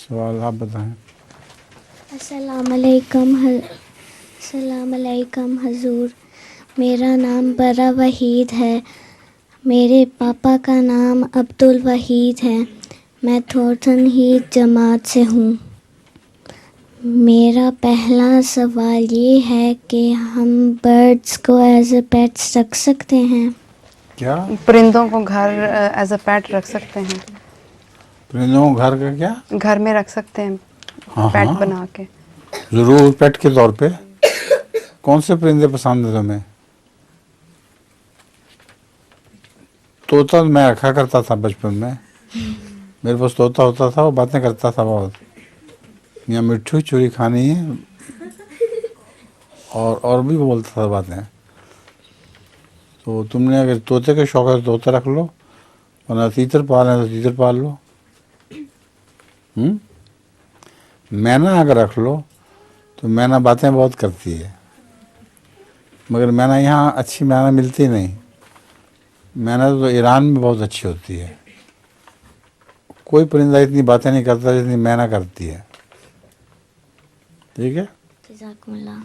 सवाल आप बताएं। अस्सलाम वालेकुम हजूर। मेरा नाम बरा वहीद है। मेरे पापा का नाम अब्दुल वहीद है। मैं थॉर्टन हीथ जमात से हूँ। मेरा पहला सवाल ये है कि हम बर्ड्स को एज ए पेट्स रख सकते हैं? क्या परिंदों को घर एज अ पेट रख सकते हैं? परिंदों को घर का क्या? घर में रख सकते हैं, हाँ पेट हाँ, बना के। जरूर, पेट के तौर पे। कौन से परिंदे पसंद है तुम्हें? तोता मैं रखा करता था बचपन में। मेरे पास तोता होता था, वो बातें करता था बहुत। यहाँ मिट्ठू चूरी खानी है, और भी बोलता था बातें। तो तुमने अगर तोते का शौक है तो तोता रख लो, वरना तीतर पाल है तो तीतर पाल लो। मैना अगर रख लो तो मैना बातें बहुत करती है, मगर मैना यहाँ अच्छी मैना मिलती नहीं। मैना तो ईरान में बहुत अच्छी होती है। कोई परिंदा इतनी बातें नहीं करता जितनी मैना करती है। ठीक है। जज़ाकुमुल्लाह।